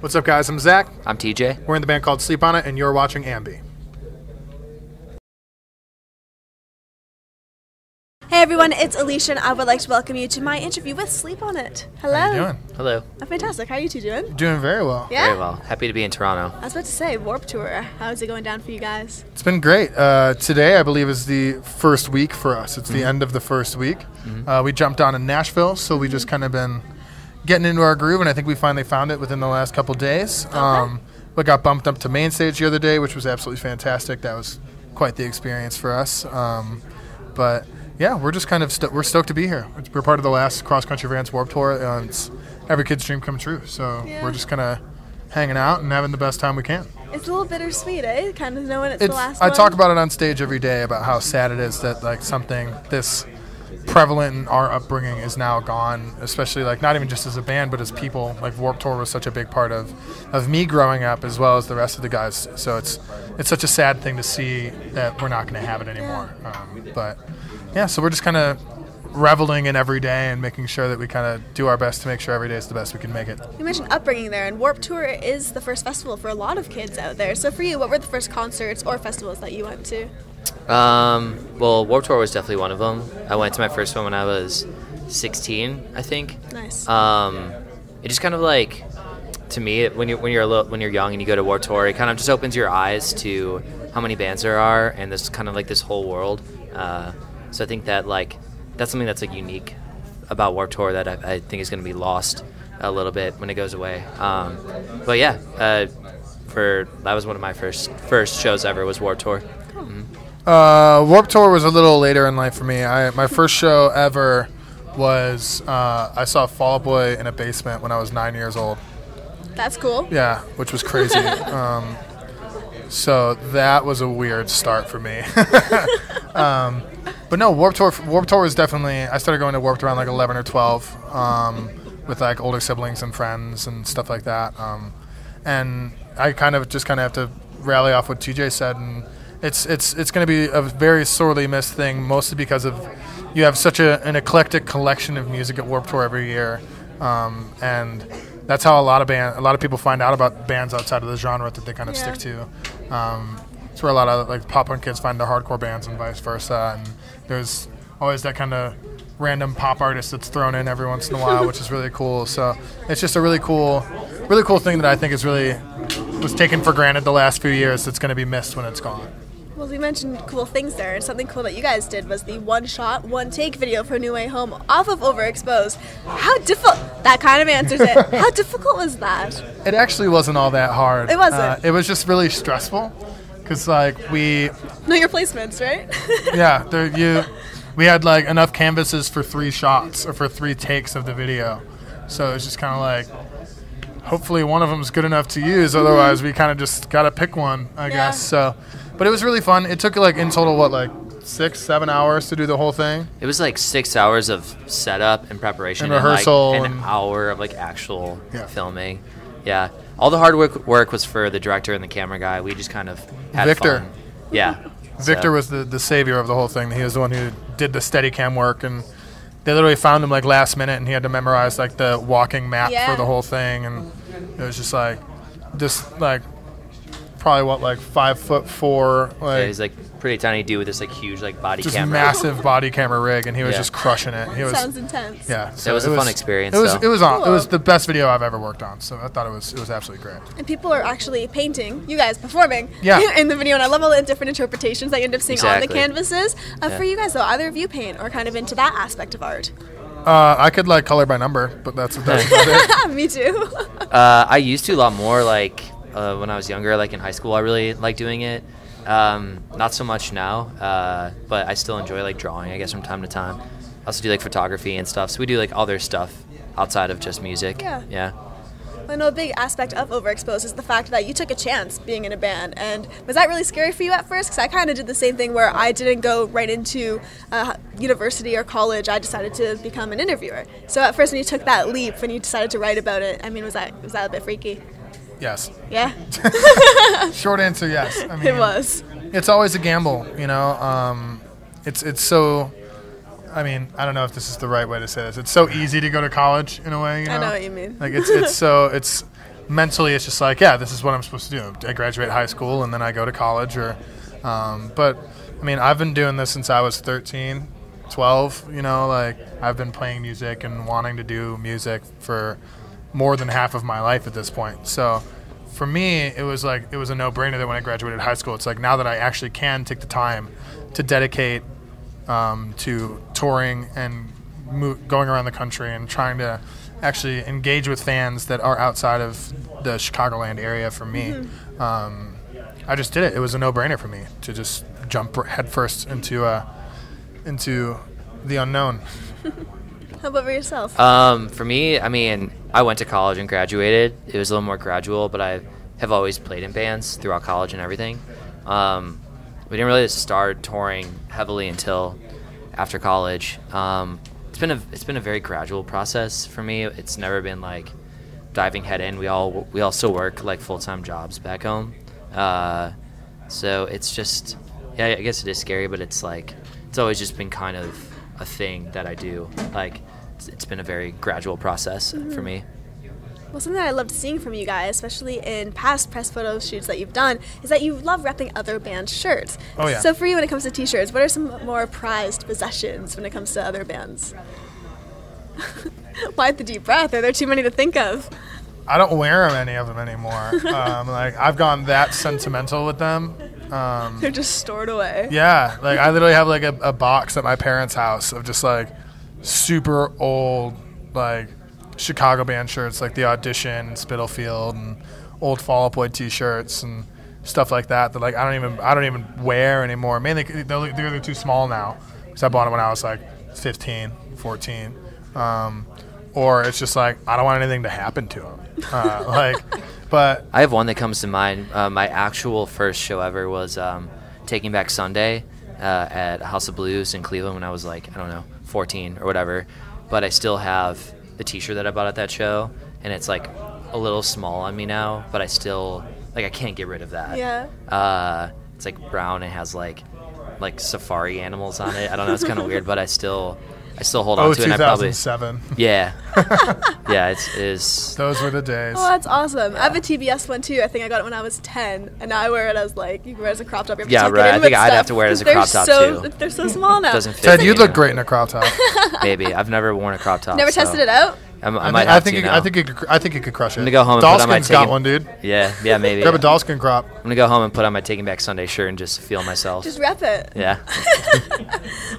What's up, guys? I'm Zach. I'm TJ. We're in the band called Sleep On It, and you're watching Ambi. Hey everyone, it's Alicia, and I would like to welcome you to my interview with Sleep On It. Hello. How you doing? Hello. I'm fantastic. How are you two doing? Doing very well. Yeah? Very well. Happy to be in Toronto. I was about to say, Warped Tour. How's it going down for you guys? It's been great. Today, I believe, is the first week for us. It's the end of the first week. We jumped on in Nashville, so we just kind of been getting into our groove, and I think we finally found it within the last couple days. We got bumped up to main stage the other day, which was absolutely fantastic. That was quite the experience for us. But yeah, we're just kind of we're stoked to be here. We're part of the last Cross Country Vans Warped Tour. It's every kid's dream come true. So we're just kind of hanging out and having the best time we can. It's a little bittersweet, eh? Kind of knowing it's the last I one. talk about it on stage every day about how sad it is that like something this prevalent in our upbringing is now gone, especially like not even just as a band but as people. Like Warped Tour was such a big part of me growing up as well as the rest of the guys. So it's such a sad thing to see that we're not going to have it anymore. But yeah, so we're just kind of reveling in every day and making sure that we kind of do our best to make sure every day is the best we can make it. You mentioned upbringing there, and Warped Tour is the first festival for a lot of kids out there. So for you, what were the first concerts or festivals that you went to? Well, Warped Tour was definitely one of them. I went to my first one when I was 16, I think. Nice. It just kind of like, to me, when you're young and you go to Warped Tour, it kind of just opens your eyes to how many bands there are and this kind of like this whole world. So I think that like that's something that's like unique about Warped Tour that I think is going to be lost a little bit when it goes away. But yeah, that was one of my first shows ever was Warped Tour. Warped Tour was a little later in life for me. My first show ever was I saw Fall Out Boy in a basement when I was 9 years old. That's cool. Yeah, which was crazy. So that was a weird start for me. But no, Warped Tour was definitely, I started going to Warped around like 11 or 12 with like older siblings and friends and stuff like that. And I kind of have to rally off what TJ said, and it's going to be a very sorely missed thing, mostly because of you have such an eclectic collection of music at Warped Tour every year, and that's how a lot of people find out about bands outside of the genre that they kind of stick to. It's where a lot of like pop punk kids find their hardcore bands and vice versa, and there's always that kind of random pop artist that's thrown in every once in a while, which is really cool. So it's just a really cool thing that I think was taken for granted the last few years that's going to be missed when it's gone. Well, you mentioned cool things there, and something cool that you guys did was the one-shot, one-take video for New Way Home off of Overexposed. How difficult? That kind of answers it. How difficult was that? It actually wasn't all that hard. It wasn't? It was just really stressful, because like we... Know your placements, right? Yeah, we had like enough canvases for 3 shots, or for 3 takes of the video. So it was just kind of like, hopefully one of them is good enough to use, otherwise we kind of just got to pick one, I guess. So... But it was really fun. It took like in total, 6-7 hours to do the whole thing? It was like 6 hours of setup and preparation and rehearsal. And like an hour of like actual filming. Yeah. All the hard work was for the director and the camera guy. We just kind of had Victor. fun. Yeah. Victor was the savior of the whole thing. He was the one who did the Steadicam work, and they literally found him like last minute, and he had to memorize like the walking map for the whole thing, and it was just like probably 5'4". Yeah, he's like pretty tiny dude with this like huge like body just camera. massive body camera rig, and he was just crushing it. Sounds intense. Yeah, so it was a fun experience. It was Cool. It was the best video I've ever worked on. So I thought it was absolutely great. And people are actually painting, you guys performing in the video, and I love all the different interpretations that you end up seeing on the canvases. For you guys though, either of you paint or kind of into that aspect of art? I could like color by number, but that's about it. Me too. I used to a lot more like when I was younger, like in high school. I really liked doing it. Not so much now, but I still enjoy like drawing, I guess, from time to time. I also do like photography and stuff, so we do like other stuff outside of just music. Yeah. I know a big aspect of Overexposed is the fact that you took a chance being in a band, and was that really scary for you at first? Because I kind of did the same thing where I didn't go right into university or college. I decided to become an interviewer. So at first when you took that leap, when you decided to write about it, I mean, was that a bit freaky? Yes. Yeah? Short answer, yes. I mean, it was. It's always a gamble, you know. It's so... I mean, I don't know if this is the right way to say this. It's so easy to go to college in a way, you know? I know what you mean. Like it's mentally it's just like, yeah, this is what I'm supposed to do. I graduate high school and then I go to college. But I mean, I've been doing this since I was 13, 12. Like I've been playing music and wanting to do music for more than half of my life at this point. So for me, it was a no-brainer that when I graduated high school, it's like now that I actually can take the time to dedicate to touring and going around the country and trying to actually engage with fans that are outside of the Chicagoland area for me. I just did it. It was a no-brainer for me to just jump headfirst into the unknown. How about for yourself? For me, I mean, I went to college and graduated. It was a little more gradual, but I have always played in bands throughout college and everything. We didn't really start touring heavily until after college. It's been a very gradual process for me. It's never been like diving head in. We all still work like full-time jobs back home. So it's just, yeah, I guess it is scary, but it's like it's always just been kind of a thing that I do. Like it's been a very gradual process for me. Well, something that I loved seeing from you guys, especially in past press photo shoots that you've done, is that you love repping other bands' shirts. Oh, yeah. So for you, when it comes to T-shirts, what are some more prized possessions when it comes to other bands? Why the deep breath? Are there too many to think of? I don't wear any of them anymore. Like I've gone that sentimental with them. They're just stored away. Yeah, like I literally have like a box at my parents' house of just like super old like Chicago band shirts, like the Audition, Spitalfield, and old Fall Out Boy T-shirts and stuff like that. That like I don't even wear anymore. Mainly they're too small now because I bought them when I was like 15, 14. Or it's just like I don't want anything to happen to them. But I have one that comes to mind. My actual first show ever was Taking Back Sunday at House of Blues in Cleveland when I was like, I don't know, 14 or whatever. But I still have the T-shirt that I bought at that show, and it's like a little small on me now, but I still like I can't get rid of that. Yeah. It's like brown and has like safari animals on it. I don't know, it's kind of weird, but I still hold on to it. And I probably 2007. Yeah. Yeah, it is. Those were the days. Oh, that's awesome. I have a TBS one too. I think I got it when I was 10, and now I wear it as like you can wear it as a crop top. Yeah, right. I think I'd have to wear it as a crop top too. They're so small now. Doesn't fit. Ted, you'd look great in a crop top. Maybe. I've never worn a crop top. Never tested it out? I think you could crush it. I'm gonna go home and put on my got one, dude. Yeah, maybe. Grab a dollskin crop. I'm gonna go home and put on my Taking Back Sunday shirt and just feel myself. Just rep it. Yeah.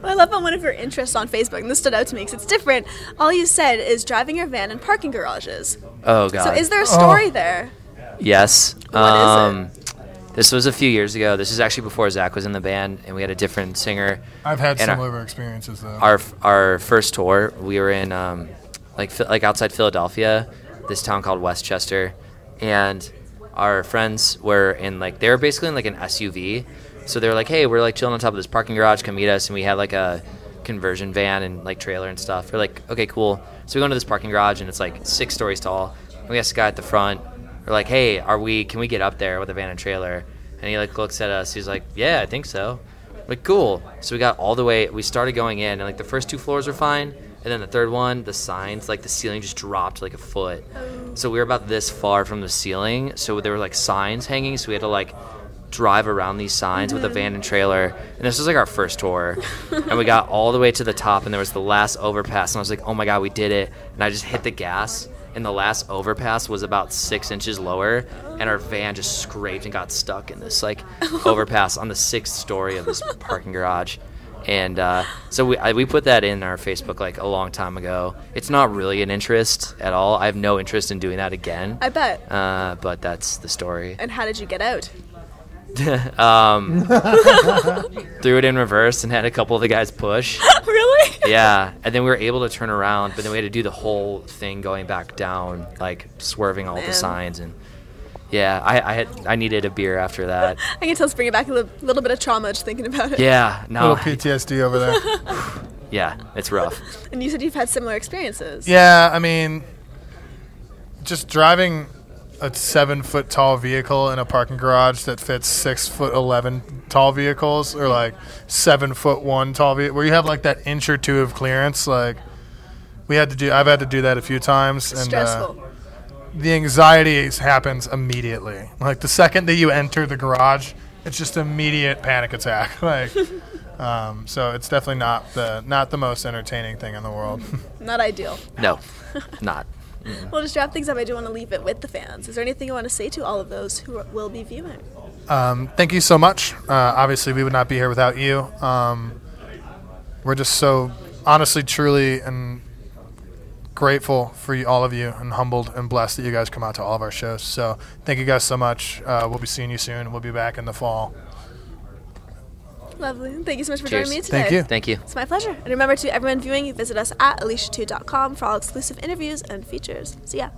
Well, I love on one of your interests on Facebook, and this stood out to me because it's different. All you said is driving your van in parking garages. Oh God. So is there a story there? Yes. What is it? This was a few years ago. This is actually before Zach was in the band, and we had a different singer. I've had similar experiences though. Our first tour, we were in like outside Philadelphia, this town called Westchester, and our friends were in they were basically in like an SUV. So they were like, hey, we're like chilling on top of this parking garage, come meet us. And we had like a conversion van and like trailer and stuff. We're like, okay, cool. So we go into this parking garage and it's like 6 stories tall. And we asked the guy at the front, we're like, hey, can we get up there with a van and trailer? And he like looks at us, he's like, yeah, I think so. We're like, cool. So we got all the way, we started going in, and like the first 2 floors were fine. And then the third one, the signs, like the ceiling just dropped like a foot. So we were about this far from the ceiling. So there were like signs hanging. So we had to like drive around these signs with a van and trailer. And this was like our first tour. And we got all the way to the top, and there was the last overpass. And I was like, oh my God, we did it. And I just hit the gas. And the last overpass was about 6 inches lower. And our van just scraped and got stuck in this like overpass on the 6th story of this parking garage. And so we put that in our Facebook like a long time ago. It's not really an interest at all. I have no interest in doing that again. I bet. But that's the story. And how did you get out? Threw it in reverse and had a couple of the guys push. Really? Yeah. And then we were able to turn around, but then we had to do the whole thing going back down, like swerving all the signs. And yeah, I needed a beer after that. I can tell it's bringing back a little bit of trauma just thinking about it. Yeah, no. A little PTSD over there. Yeah, it's rough. And you said you've had similar experiences. Yeah, I mean, just driving a 7-foot tall vehicle in a parking garage that fits 6'11" tall vehicles, or like 7'1" tall vehicle, where you have like that inch or two of clearance. Like I've had to do that a few times. And stressful. the anxiety happens immediately. Like the second that you enter the garage, it's just immediate panic attack. Like, so it's definitely not the most entertaining thing in the world. Not ideal. No, not. Well, just wrap things up. I do want to leave it with the fans. Is there anything you want to say to all of those who will be viewing? Thank you so much. Obviously, we would not be here without you. We're just so honestly, truly, and grateful for all of you, and humbled and blessed that you guys come out to all of our shows. So thank you guys so much. We'll be seeing you soon. We'll be back in the fall. Lovely. Thank you so much for Cheers. joining me today. Thank you. Thank you. It's my pleasure. And remember, to everyone viewing, visit us at Alicia2.com for all exclusive interviews and features. See ya.